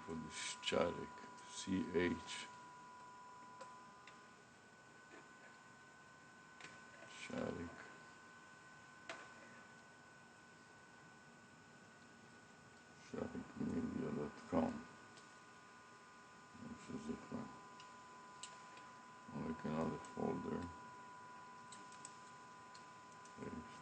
for the Sharik, C-H. Sharik. SharikMedia.com. I'll make another folder. Paste.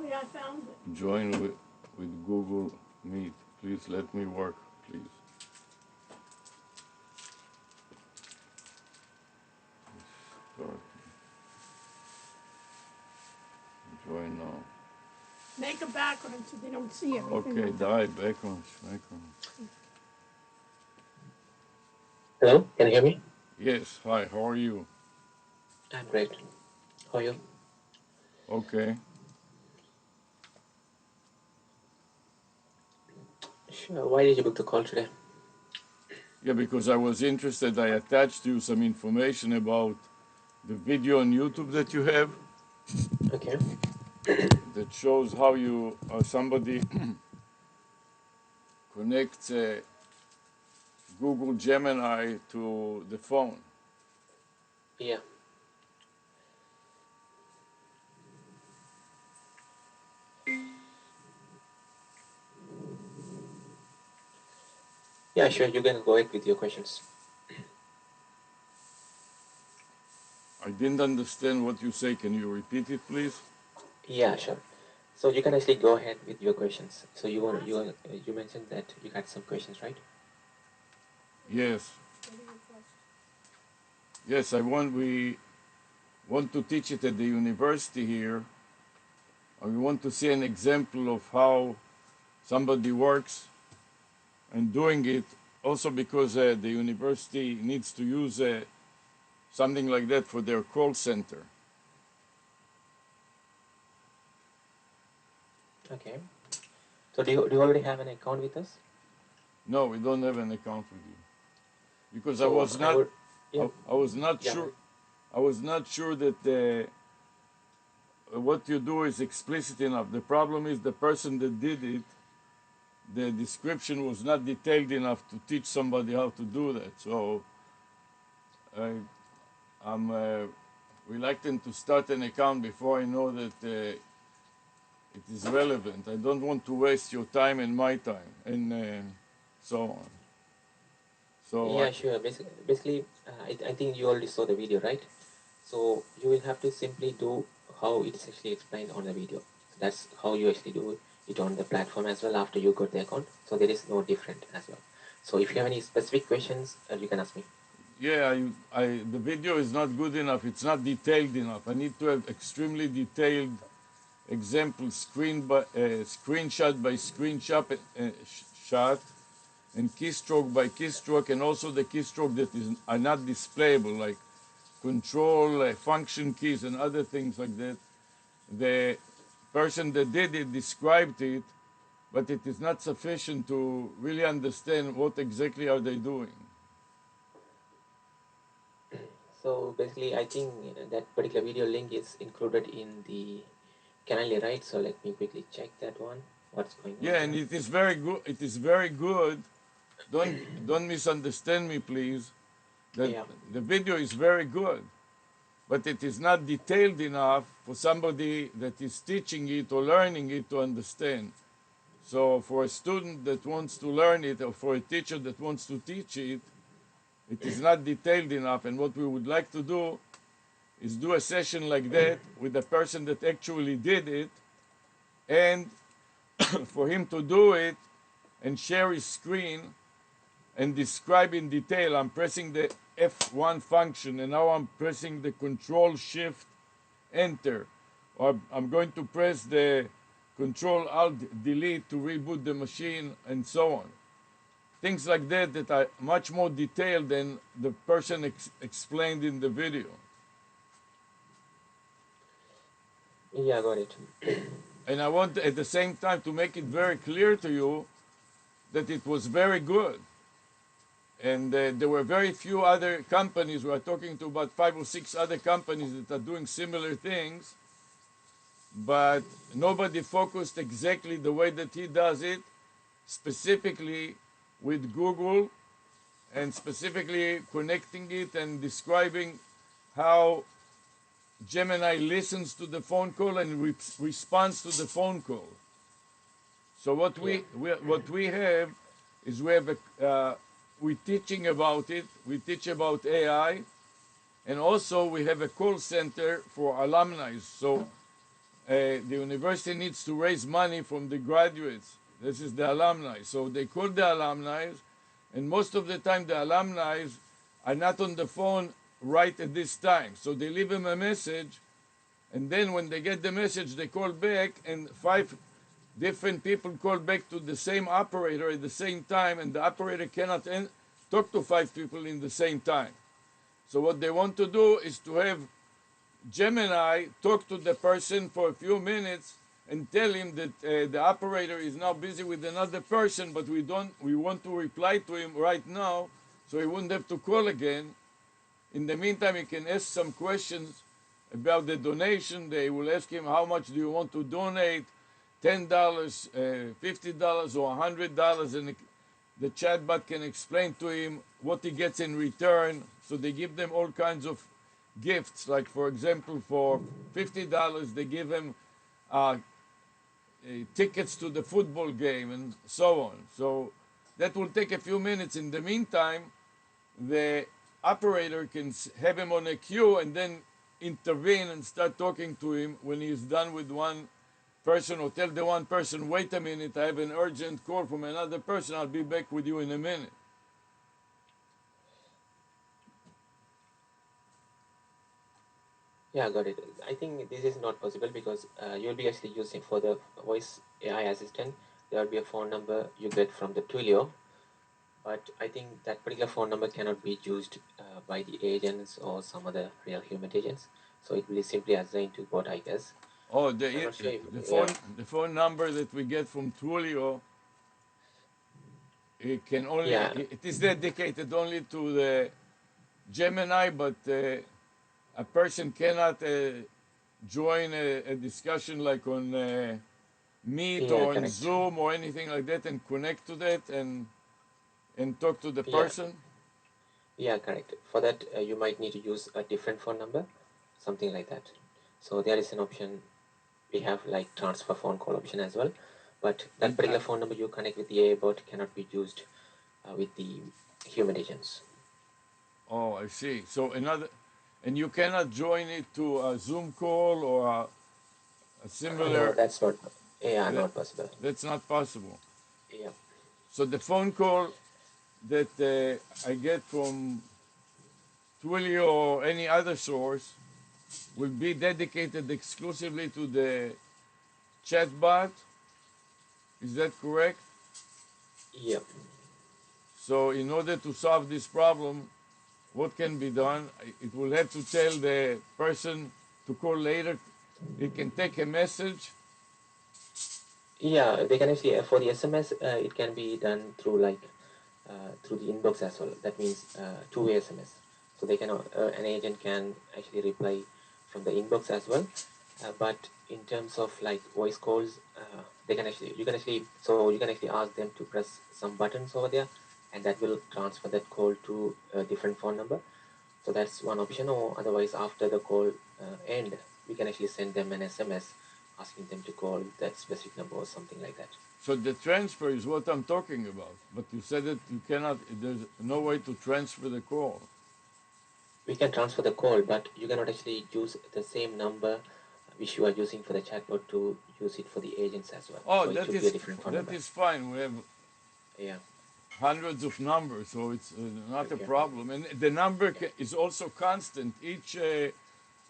I found it. Join with Google Meet. Please let me work, please. Start. Join now. Make a background so they don't see everything. Okay, background. Hello, can you hear me? Yes, hi, how are you? I'm great. How are you? Okay. Sure. Why did you book the call today? Yeah, because I was interested. I attached you some information about the video on YouTube that you have Okay. that shows how you somebody connects Google Gemini to the phone. Yeah. Yeah, sure. You can go ahead with your questions. I didn't understand what you say. Can you repeat it, please? Yeah, sure. So you can actually go ahead with your questions. So you mentioned that you had some questions, right? Yes. Yes, we want to teach it at the university here. We want to see an example of how somebody works and doing it, also because the university needs to use something like that for their call center. Okay. So do you already have an account with us? No, we don't have an account with you because So I was not yeah. sure. I was not sure that what you do is explicit enough. The problem is the person that did it, the description was not detailed enough to teach somebody how to do that. So I'm reluctant to start an account before I know that it is relevant. I don't want to waste your time and my time and so on. So Yeah, sure. Basically, I think you already saw the video, right? So you will have to simply do how it's actually explained on the video. So that's how you actually do it on the platform as well after you got the account. So there is no different as well. So if you have any specific questions, you can ask me. yeah, the video is not good enough. It's not detailed enough. I need to have extremely detailed example screenshot by screenshot shot, and keystroke by keystroke, and also the keystroke that are not displayable, like control function keys and other things like that. The person that did it described it, but it is not sufficient to really understand what exactly are they doing. So basically, I think that particular video link is included in the canal, right? So let me quickly check that one. What's going on Yeah, and there? it is very good. It is very good. Don't misunderstand me, please. That Yeah, the video is very good, but it is not detailed enough for somebody that is teaching it or learning it to understand. So for a student that wants to learn it, or for a teacher that wants to teach it, it is not detailed enough. And what we would like to do is do a session like that with the person that actually did it, and for him to do it and share his screen and describe in detail. I'm pressing the F1 function, and now I'm pressing the Control Shift Enter. Or I'm going to press the Control Alt Delete to reboot the machine, and so on. Things like that that are much more detailed than the person explained in the video. yeah, got it. And I want at the same time to make it very clear to you that it was very good. And there were very few other companies. We are talking to about 5 or 6 other companies that are doing similar things, but nobody focused exactly the way that he does it, specifically with Google, and specifically connecting it and describing how Gemini listens to the phone call and responds to the phone call. So what Yeah, we have is we're teaching about it. We teach about AI, and also we have a call center for alumni. So the university needs to raise money from the graduates. This is the alumni. So they call the alumni, and most of the time the alumni are not on the phone right at this time. So they leave them a message, and then when they get the message, they call back, and 5 different people call back to the same operator at the same time, and the operator cannot talk to 5 people in the same time. So what they want to do is to have Gemini talk to the person for a few minutes and tell him that the operator is now busy with another person, but we want to reply to him right now, so he wouldn't have to call again. In the meantime, he can ask some questions about the donation. They will ask him, how much do you want to donate? $10, $50, or $100, and the chatbot can explain to him what he gets in return. So they give them all kinds of gifts. Like, for example, for $50, they give him tickets to the football game, and so on. So that will take a few minutes. In the meantime, the operator can have him on a queue and then intervene and start talking to him when he's done with one person, or tell the one person, wait a minute, I have an urgent call from another person, I'll be back with you in a minute. yeah, got it. I think this is not possible because you'll be actually using for the voice AI assistant. There will be a phone number you get from the Twilio, but I think that particular phone number cannot be used by the agents or some other real human agents. So it will be simply assigned to bot, I guess. Oh, I'm not sure if, phone yeah, the phone number that we get from Twilio, it can only yeah, it is dedicated only to the Gemini, but a person cannot join a discussion like on Meet yeah, or on correct. Zoom or anything like that and connect to that and talk to the Yeah, person. yeah, correct. For that, you might need to use a different phone number, something like that. So there is an option. We have like transfer phone call option as well, but that And particular phone number you connect with the AI bot cannot be used with the human agents. oh, I see. So and you cannot join it to a Zoom call or a No, similar. that's not. Yeah, That, not possible. that's not possible. Yeah, So the phone call that I get from Twilio or any other source will be dedicated exclusively to the chatbot. Is that correct? Yeah. So in order to solve this problem, what can be done? It will have to tell the person to call later. It can take a message. Yeah, they can actually, for the SMS, it can be done through like through the inbox as well. That means two-way SMS. So they can, an agent can actually reply from the inbox as well. But in terms of like voice calls, they can actually, so you can actually ask them to press some buttons over there, and that will transfer that call to a different phone number. So that's one option. Or otherwise, after the call end, we can actually send them an SMS asking them to call that specific number or something like that. So the transfer is what I'm talking about. But you said that you cannot, there's no way to transfer the call. We can transfer the call, but you cannot actually use the same number which you are using for the chatbot to use it for the agents as well. Oh, So it should be a different phone that number. is fine. We have Yeah. hundreds of numbers, so it's not a Okay. problem. And the number is also constant. Each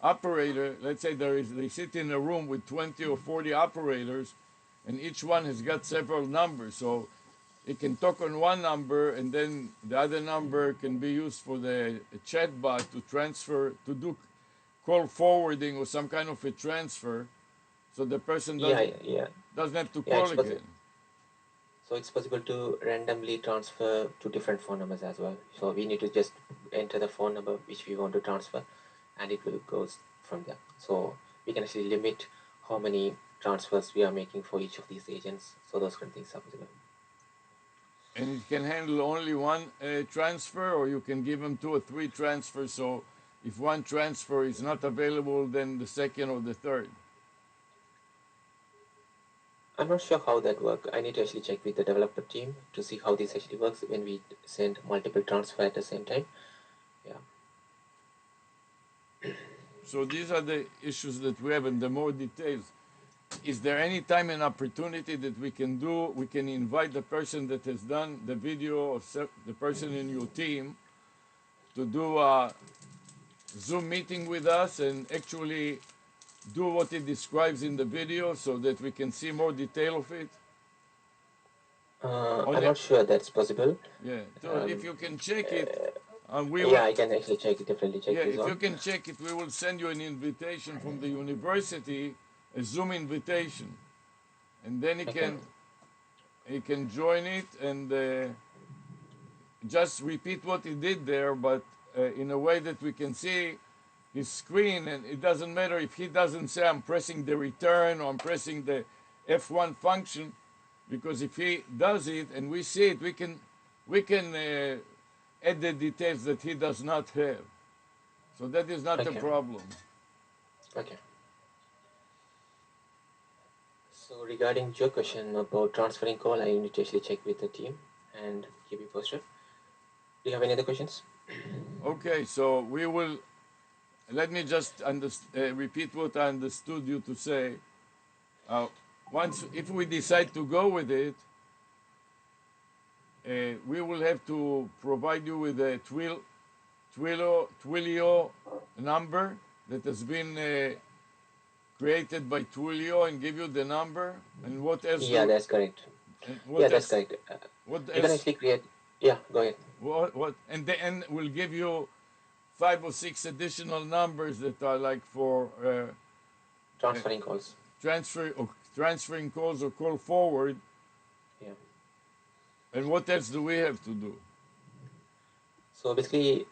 operator, let's say they sit in a room with 20 or 40 operators, and each one has got several numbers. So it can talk on one number, and then the other number can be used for the chatbot to transfer, to do call forwarding or some kind of a transfer, so the person Yeah. doesn't have to Yeah, call again. so it's possible to randomly transfer to different phone numbers as well. So we need to just enter the phone number which we want to transfer, and it will goes from there. So we can actually limit how many transfers we are making for each of these agents. So those kind of things are possible. And it can handle only one transfer, or you can give them 2 or 3 transfers. So if one transfer is not available, then the second or the third. I'm not sure how that works. I need to actually check with the developer team to see how this actually works when we send multiple transfer at the same time. Yeah. So these are the issues that we have, and the more details. Is there any time and opportunity that we can do? We can invite the person that has done the video, or the person in your team, to do a Zoom meeting with us and actually do what it describes in the video, so that we can see more detail of it. I'm not sure that's possible. Yeah. So if you can check it, we Yeah, will. I can actually definitely check Yeah, this if you one. can check it, we will send you an invitation from the university, a Zoom invitation, and then Okay. he can join it and just repeat what he did there, but in a way that we can see his screen, and it doesn't matter if he doesn't say I'm pressing the return or I'm pressing the F1 function, because if he does it and we see it, we can add the details that he does not have. So that is not a Okay. problem. Okay. So regarding your question about transferring call, I need to actually check with the team and keep you posted. Do you have any other questions? Okay, so we will. Let me just repeat what I understood you to say. Once, if we decide to go with it, we will have to provide you with a Twilio number that has been created by Twilio, and give you the number. And what else Yeah, that's correct. and Yeah, what that's else? correct. What You can else? actually create. Yeah, go ahead. What? And then we'll give you 5 or 6 additional numbers that are like for Transferring calls. transferring calls or call forward. Yeah. And what else do we have to do? So basically,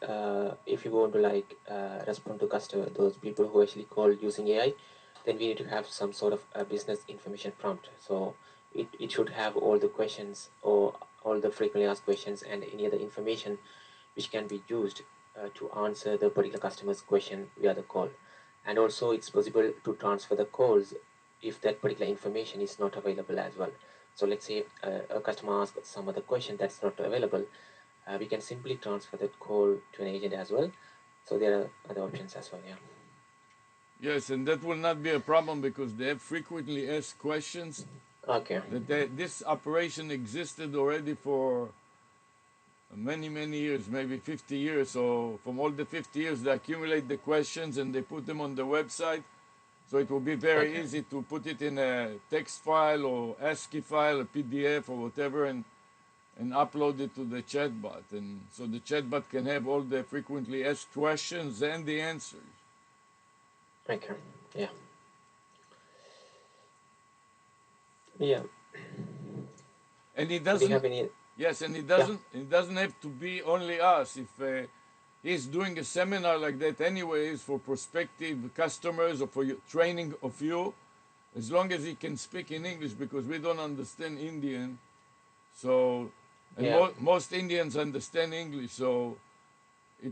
if you want to like respond to customer, those people who actually call using AI, then we need to have some sort of a business information prompt. So it should have all the questions or all the frequently asked questions and any other information which can be used to answer the particular customer's question via the call. And also it's possible to transfer the calls if that particular information is not available as well. So let's say a customer asks some other question that's not available, we can simply transfer that call to an agent as well. So there are other options as well. Yeah. Yes, and that will not be a problem because they have frequently asked questions. Okay. That this operation existed already for many, many years, maybe 50 years. So from all the 50 years, they accumulate the questions and they put them on the website. So it will be very Okay. easy to put it in a text file or ASCII file, a PDF or whatever, and upload it to the chatbot. And so the chatbot can have all the frequently asked questions and the answers. Okay. Yeah. Yeah. And it Do you doesn't, have any? yes, and it Yeah. doesn't have to be only us. If he's doing a seminar like that anyways for prospective customers or for training of you, as long as he can speak in English, because we don't understand Indian. So, and Yeah. most Indians understand English, so he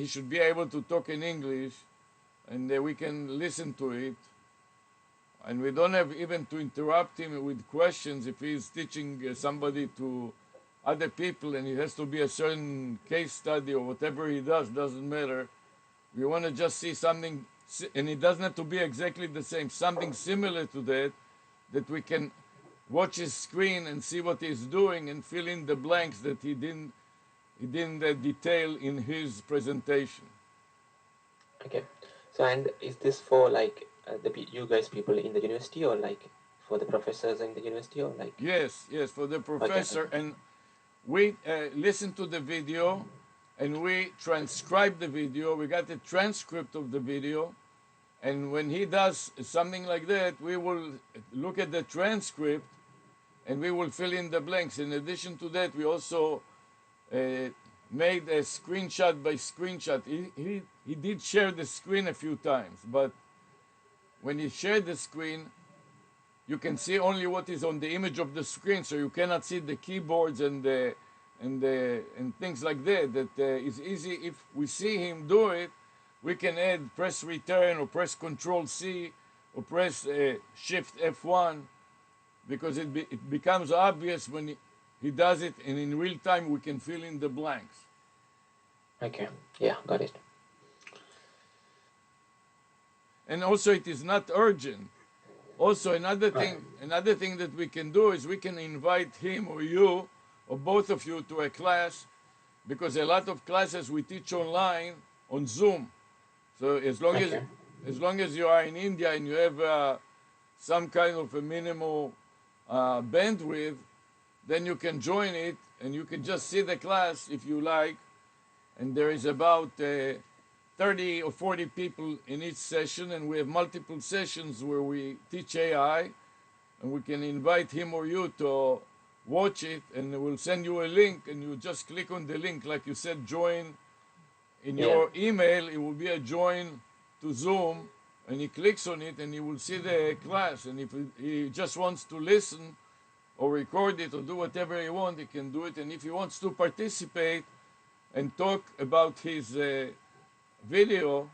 should be able to talk in English, and we can listen to it, and we don't have even to interrupt him with questions if he's teaching somebody to other people, and it has to be a certain case study or whatever he does, doesn't matter. We want to just see something, and it doesn't have to be exactly the same, something similar to that we can watch his screen and see what he's doing and fill in the blanks that he didn't detail in his presentation. Okay. So, and is this for like you guys people in the university, or like for the professors in the university, or like? Yes, for the Okay. professor, Okay. and we listen to the video and we transcribe the video. We got the transcript of the video, and when he does something like that, we will look at the transcript and we will fill in the blanks. In addition to that, we also made a screenshot by screenshot. He did share the screen a few times, but when he shared the screen, you can see only what is on the image of the screen, so you cannot see the keyboards and things like that. That is easy. If we see him do it, we can add press return or press Control C or press Shift F1, because it becomes obvious when he does it, and in real time we can fill in the blanks. Okay. Yeah. Got it. And also, it is not urgent. Also, Right. another thing that we can do is we can invite him or you or both of you to a class, because a lot of classes we teach online on Zoom. So Okay. as long as you are in India and you have some kind of a minimal bandwidth, then you can join it and you can just see the class if you like. And there is about 30 or 40 people in each session, and we have multiple sessions where we teach AI, and we can invite him or you to watch it, and we'll send you a link, and you just click on the link, like you said, join in Yeah. your email. It will be a join to Zoom, and he clicks on it, and he will see the class. And if he just wants to listen or record it or do whatever he wants, he can do it. And if he wants to participate and talk about his video,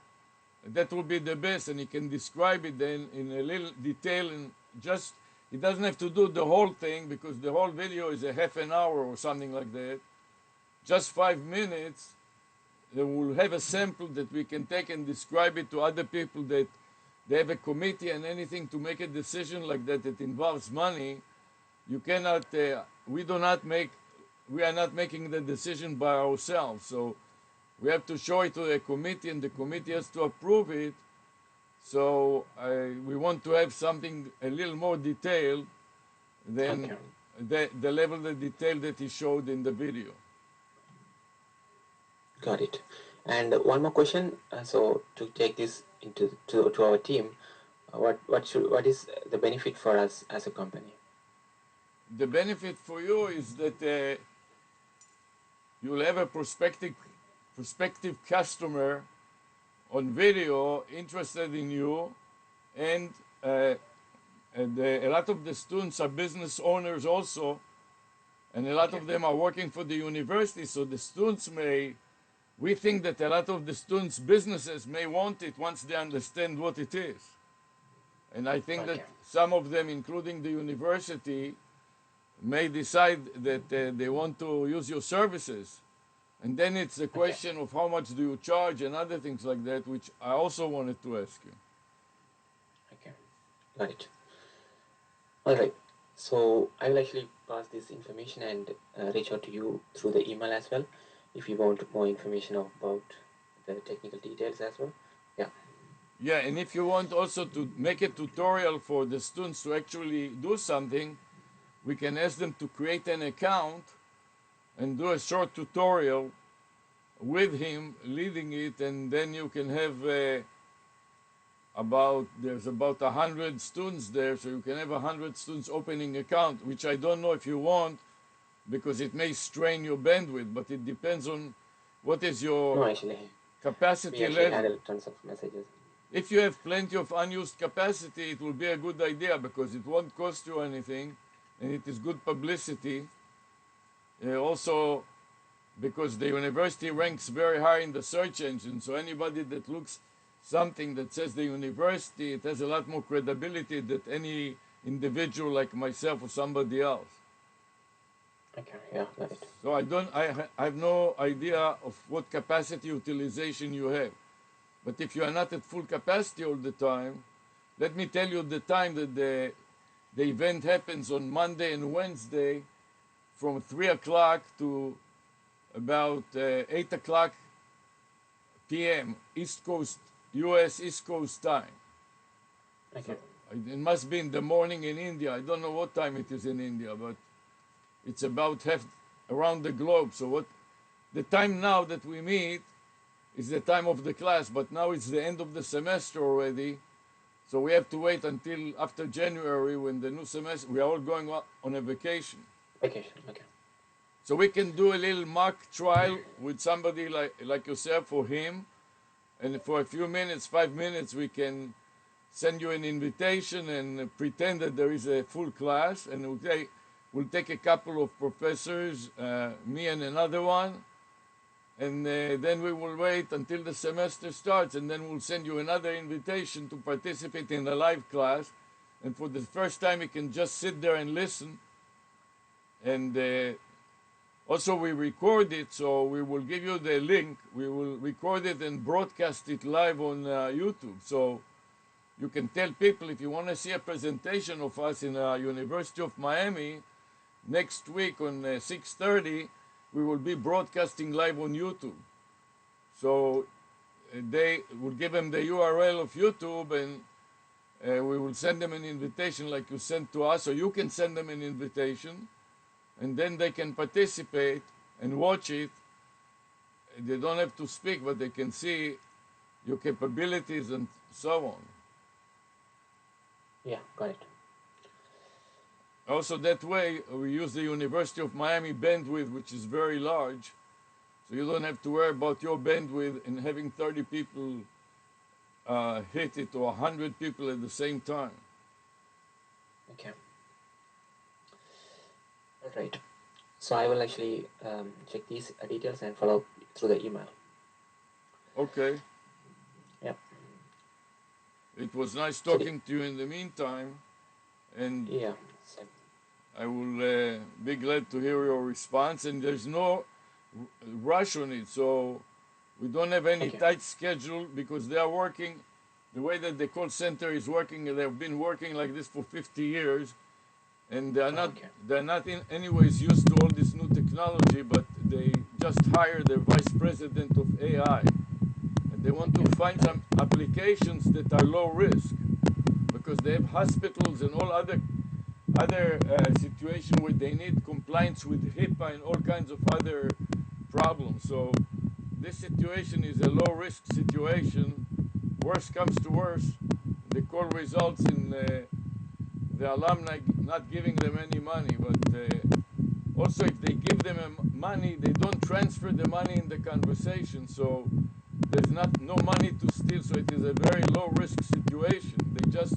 that will be the best, and he can describe it then in a little detail, and just he doesn't have to do the whole thing, because the whole video is a half an hour or something like that. Just 5 minutes, then we'll have a sample that we can take and describe it to other people that they have a committee, and anything to make a decision like that that involves money, you cannot. We are not making the decision by ourselves. So we have to show it to the committee, and the committee has to approve it. So we want to have something a little more detailed than Okay. the level of detail that he showed in the video. Got it. And one more question. So to take this to our team, what is the benefit for us as a company? The benefit for you is that you'll have a prospective customer on video interested in you, and a lot of the students are business owners also, and a lot Okay. of them are working for the university. So the students we think that a lot of the students' businesses may want it once they understand what it is. And I think that Okay. some of them, including the university, may decide that they want to use your services. And then it's a Okay. question of how much do you charge and other things like that, which I also wanted to ask you. Okay. Got it. All right. So I will actually pass this information and reach out to you through the email as well, if you want more information about the technical details as well. Yeah. Yeah, and if you want also to make a tutorial for the students to actually do something, we can ask them to create an account and do a short tutorial with him leading it, and then you can have there's about 100 students there, so you can have 100 students opening account, which I don't know if you want, because it may strain your bandwidth, but it depends on what is your No, actually, we capacity actually level. handle tons of messages. If you have plenty of unused capacity, it will be a good idea because it won't cost you anything, and it is good publicity. Also, because the university ranks very high in the search engine, so anybody that looks something that says the university, it has a lot more credibility than any individual like myself or somebody else. Okay, yeah, got it. So I have no idea of what capacity utilization you have. But if you are not at full capacity all the time, let me tell you the time that the event happens on Monday and Wednesday from 3 o'clock to about 8 o'clock p.m. East Coast, U.S. East Coast time. Okay. So it must be in the morning in India. I don't know what time it is in India, but it's about half around the globe. So what the time now that we meet is the time of the class, but now it's the end of the semester already. So we have to wait until after January when the new semester, we are all going on a vacation. Vacation, okay. So we can do a little mock trial with somebody like yourself or him. And for a few minutes, 5 minutes, we can send you an invitation and pretend that there is a full class. And we'll take a couple of professors, me and another one. And then we will wait until the semester starts. And then we'll send you another invitation to participate in a live class. And for the first time, you can just sit there and listen. And also, we record it, so we will give you the link. We will record it and broadcast it live on YouTube. So you can tell people if you want to see a presentation of us in University of Miami next week on 6:30, we will be broadcasting live on YouTube. So they will give them the URL of YouTube, and we will send them an invitation like you sent to us, or you can send them an invitation. And then they can participate and watch it. They don't have to speak, but they can see your capabilities and so on. Yeah, got it. Also, that way, we use the University of Miami bandwidth, which is very large. So you don't have to worry about your bandwidth and having 30 people hit it or 100 people at the same time. Okay. All right. So I will actually check these details and follow up through the email. Okay. Yeah. It was nice talking to you in the meantime. And yeah, same. I will be glad to hear your response. And there's no rush on it. So we don't have any tight schedule because they are working the way that the call center is working. They've been working like this for 50 years. And they're not in any ways used to all this new technology, but they just hired their vice president of AI. And they want to find some applications that are low risk because they have hospitals and all other situations where they need compliance with HIPAA and all kinds of other problems. So this situation is a low risk situation. Worst comes to worst, the call results in the alumni not giving them any money, but also if they give them money, they don't transfer the money in the conversation, so there's no money to steal, so it is a very low risk situation. They just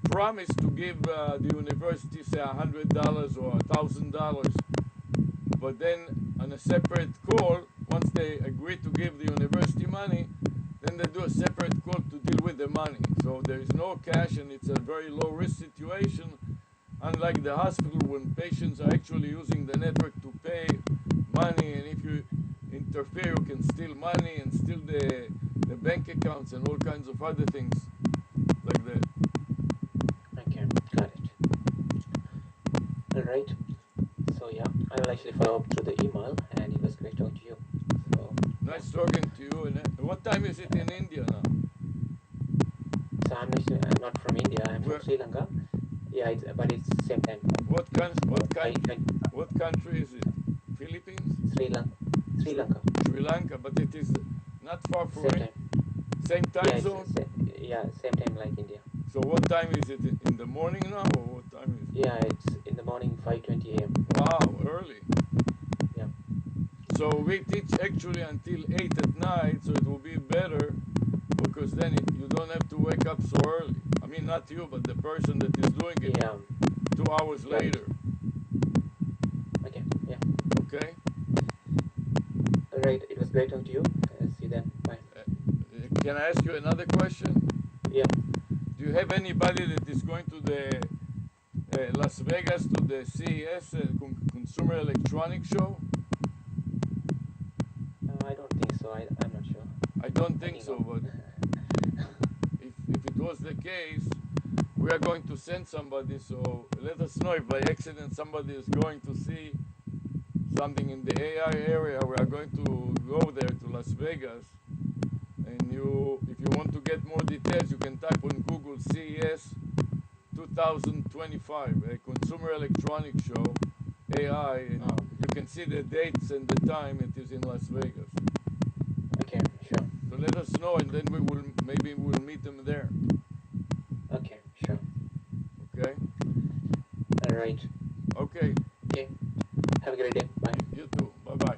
promise to give the university, say, $100 or $1,000, but then on a separate call, once they agree to give the university money, then they do a separate call to deal with the money. So there is no cash, and it's a very low risk situation, unlike the hospital when patients are actually using the network to pay money, and if you interfere, you can steal money and steal the bank accounts and all kinds of other things like that. Okay, got it. All right. So yeah, I will actually follow up through the email, and it was great talking to you. So nice talking to you. And what time is it in India now? So I'm not from India. I'm from Where, Sri Lanka. Yeah, but it's same time. what, I, I, what country is it? Philippines? Sri Lanka. Sri Sri, Lanka. Sri Lanka, but it is not far from Same it. time. Same Yeah, time zone? same time like India. So what time is it? In the morning now, or what time is it? Yeah, it's in the morning, 5:20 a.m. Wow, early. Yeah. So we teach actually until 8 at night, so it will be better because then you don't have to wake up so early. I mean, not you, but the person that is doing it Yeah. 2 hours Right. later. Okay. Yeah. Okay? All right. It was great talking to you. See you then. Bye. Can I ask you another question? Yeah. Do you have anybody that is going to the Las Vegas to the CES, Consumer Electronics Show? I don't think so. I'm not sure. I don't I think think so, no. but if it was the case, we are going to send somebody, so let us know if by accident somebody is going to see something in the AI area. We are going to go there to Las Vegas, and if you want to get more details, you can type on Google CES 2025, a Consumer Electronics Show, AI, and Oh, you can see the dates and the time it is in Las Vegas. okay. Sure. So let us know, and then maybe we'll meet them there. Okay. Sure. Okay? All right. Okay. Okay. Have a great day. Bye. You too. Bye bye.